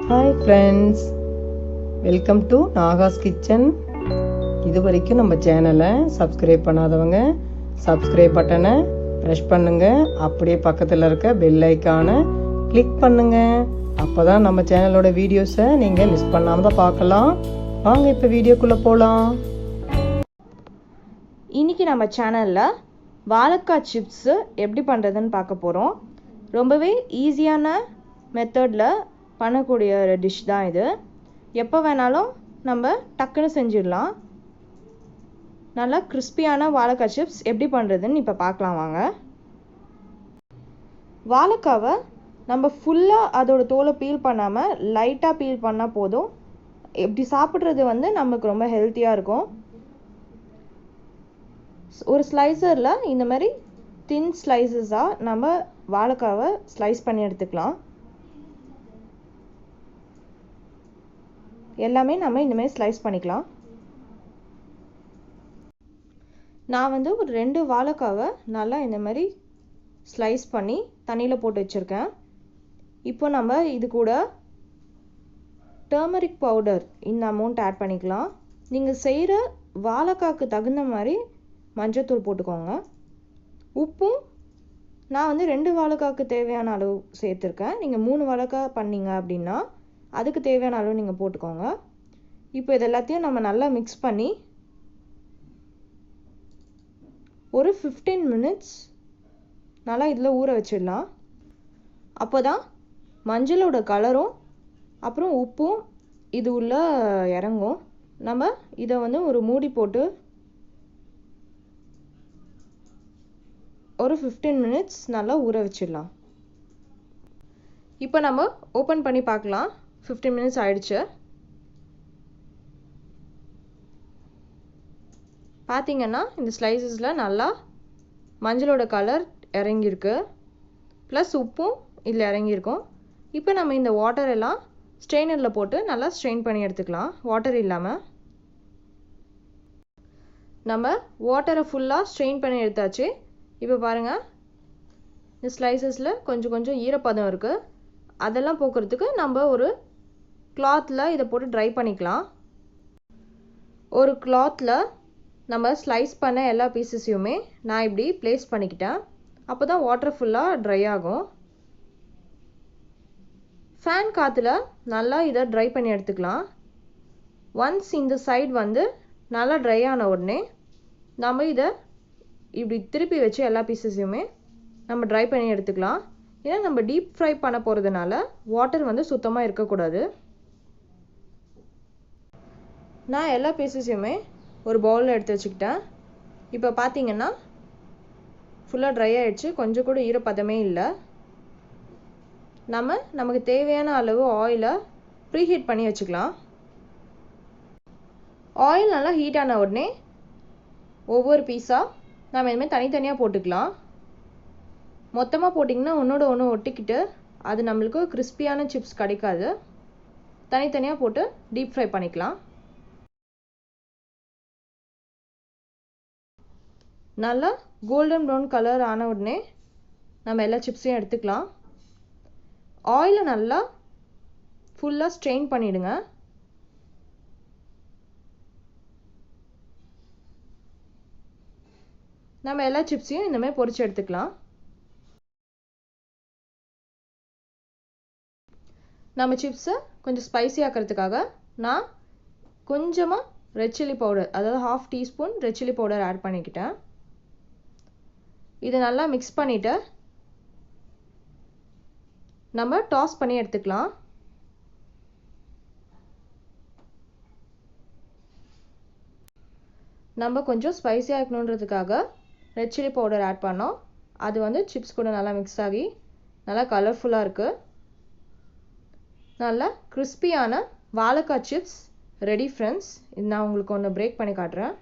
Hi friends, welcome to Nahash kitchen. இது வரைக்கும் நம்ம சேனலை சப்ஸ்கிரைப் பண்ணாதவங்க சப்ஸ்கிரைப் பட்டனை ப்ரெஷ் பண்ணுங்க. அப்படியே பக்கத்தில் இருக்க பெல் ஐக்கானை கிளிக் பண்ணுங்க. அப்போ தான் நம்ம சேனலோட வீடியோஸை நீங்கள் மிஸ் பண்ணாமல் தான் பார்க்கலாம். வாங்க இப்போ வீடியோக்குள்ளே போகலாம். இன்றைக்கி நம்ம சேனலில் வாழைக்காய் சிப்ஸு எப்படி பண்ணுறதுன்னு பார்க்க போகிறோம். ரொம்பவே ஈஸியான மெத்தடில் பண்ணக்கூடிய ஒரு டிஷ் தான் இது. எப்போ வேணாலும் நம்ம டக்குன்னு செஞ்சிடலாம். நல்லா கிறிஸ்பியான வாழைக்காய் சிப்ஸ் எப்படி பண்ணுறதுன்னு இப்போ பார்க்கலாம் வாங்க. வாழைக்காவை நம்ம ஃபுல்லாக அதோட தோலை பீல் பண்ணாமல் லைட்டாக பீல் பண்ணால் போதும். எப்படி சாப்பிட்றது நமக்கு ரொம்ப ஹெல்த்தியாக இருக்கும். ஒரு ஸ்லைசரில் இந்த மாதிரி தின் ஸ்லைசஸாக நம்ம வாழைக்காவை ஸ்லைஸ் பண்ணி எடுத்துக்கலாம். எல்லாமே நம்ம இந்தமாதிரி ஸ்லைஸ் பண்ணிக்கலாம். நான் ஒரு 2 வாழைக்காவை நல்லா இந்த மாதிரி ஸ்லைஸ் பண்ணி தண்ணியில் போட்டு வச்சுருக்கேன். இப்போ நம்ம இது கூட டர்மரிக் பவுடர் இந்த அமௌண்ட் ஆட் பண்ணிக்கலாம். நீங்கள் செய்கிற வாழைக்காய்க்கு தகுந்த மாதிரி மஞ்சத்தூள் போட்டுக்கோங்க. உப்பும் நான் 2 வாழைக்காய்க்கு தேவையான அளவு சேர்த்துருக்கேன். நீங்கள் 3 வாழைக்காய் பண்ணீங்க அப்படின்னா அதுக்கு தேவையான அளவு நீங்கள் போட்டுக்கோங்க. இப்போ இது எல்லாத்தையும் நம்ம நல்லா மிக்ஸ் பண்ணி ஒரு 15 minutes நல்லா இதில் ஊற வச்சிடலாம். அப்போ தான் மஞ்சளோட கலரும் அப்புறம் உப்பும் இது உள்ள இறங்கும். நம்ம இதை ஒரு மூடி போட்டு ஒரு 15 minutes நல்லா ஊற வச்சிடலாம். இப்போ நம்ம ஓப்பன் பண்ணி பார்க்கலாம். 15 minutes ஆயிடுச்சு. பார்த்தீங்கன்னா இந்த ஸ்லைசஸில் நல்லா மஞ்சளோட கலர் இறங்கியிருக்கு, ப்ளஸ் உப்பும் இதில் இறங்கியிருக்கும். இப்போ நம்ம இந்த வாட்டர் எல்லாம் ஸ்ட்ரெயினரில் போட்டு நல்லா ஸ்ட்ரெயின் பண்ணி எடுத்துக்கலாம். வாட்டர் இல்லாமல் நம்ம வாட்டரை ஃபுல்லாக ஸ்ட்ரெயின் பண்ணி எடுத்தாச்சு. இப்போ பாருங்கள், இந்த ஸ்லைசஸில் கொஞ்சம் கொஞ்சம் ஈரப்பதம் இருக்குது. அதெல்லாம் போக்குறதுக்கு நம்ம ஒரு கிளாத்தில் இதை போட்டு ட்ரை பண்ணிக்கலாம். ஒரு கிளாத்தில் நம்ம ஸ்லைஸ் பண்ண எல்லா பீசஸையுமே நான் இப்படி ப்ளேஸ் பண்ணிக்கிட்டேன். அப்போ தான் வாட்டர் ஃபுல்லாக ட்ரை ஆகும். ஃபேன் காற்றுல நல்லா இதை ட்ரை பண்ணி எடுத்துக்கலாம். ஒன்ஸ் இந்த சைடு நல்லா ட்ரை ஆன உடனே நம்ம இதை இப்படி திருப்பி வச்சு எல்லா பீசஸையுமே நம்ம ட்ரை பண்ணி எடுத்துக்கலாம். ஏன்னா நம்ம டீப் ஃப்ரை பண்ண போகிறதுனால வாட்டர் சுத்தமாக இருக்கக்கூடாது. நான் எல்லா பீசஸையுமே ஒரு பவுலில் எடுத்து வச்சுக்கிட்டேன். இப்போ பார்த்தீங்கன்னா ஃபுல்லாக ட்ரை ஆகிடுச்சு, கொஞ்சம் கூட ஈரப்பதமே இல்லை. நமக்கு தேவையான அளவு ஆயிலை ப்ரீஹீட் பண்ணி வச்சுக்கலாம். ஆயில் நல்லா ஹீட் ஆன உடனே ஒவ்வொரு பீஸாக நம்ம இதுமாதிரி தனித்தனியாக போட்டுக்கலாம். மொத்தமாக போட்டிங்கன்னா ஒன்றோட ஒன்று ஒட்டிக்கிட்டு அது நம்மளுக்கு கிறிஸ்பியான சிப்ஸ் கிடைக்காது. தனித்தனியாக போட்டு டீப் ஃப்ரை பண்ணிக்கலாம். நல்லா கோல்டன் ப்ரௌன் கலர் ஆன உடனே நம்ம எல்லா சிப்ஸையும் எடுத்துக்கலாம். ஆயிலை நல்லா ஃபுல்லாக ஸ்ட்ரெயின் பண்ணிவிடுங்க. நம்ம எல்லா சிப்ஸையும் இந்தமாதிரி பொரிச்சு எடுத்துக்கலாம். நம்ம சிப்ஸை கொஞ்சம் ஸ்பைசி ஆக்கிறதுக்காக நான் கொஞ்சமாக ரெட் சில்லி பவுடர், அதாவது 1/2 teaspoon red chilli powder add பண்ணிக்கிட்டேன். இதை நல்லா மிக்ஸ் பண்ணிவிட்டு நம்ம டாஸ் பண்ணி எடுத்துக்கலாம். நம்ம கொஞ்சம் ஸ்பைஸியாக இருக்கணுன்றதுக்காக ரெட் சில்லி பவுடர் ஆட் பண்ணோம். அது சிப்ஸ் கூட நல்லா மிக்ஸ் ஆகி நல்லா கலர்ஃபுல்லாக இருக்குது. நல்லா கிறிஸ்பியான வாழைக்காய் சிப்ஸ் ரெடி ஃப்ரெண்ட்ஸ். இது நான் உங்களுக்கு ஒன்று பிரேக் பண்ணி காட்டுறேன்.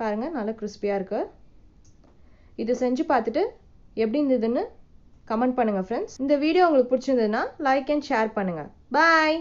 பாருங்கள், நல்லா கிறிஸ்பியாக இருக்குது. இது செஞ்சு பார்த்துட்டு எப்படி இருந்ததுன்னு கமெண்ட் பண்ணுங்கள் ஃப்ரெண்ட்ஸ். இந்த வீடியோ உங்களுக்கு பிடிச்சிருந்ததுன்னா லைக் அண்ட் ஷேர் பண்ணுங்கள். பாய்.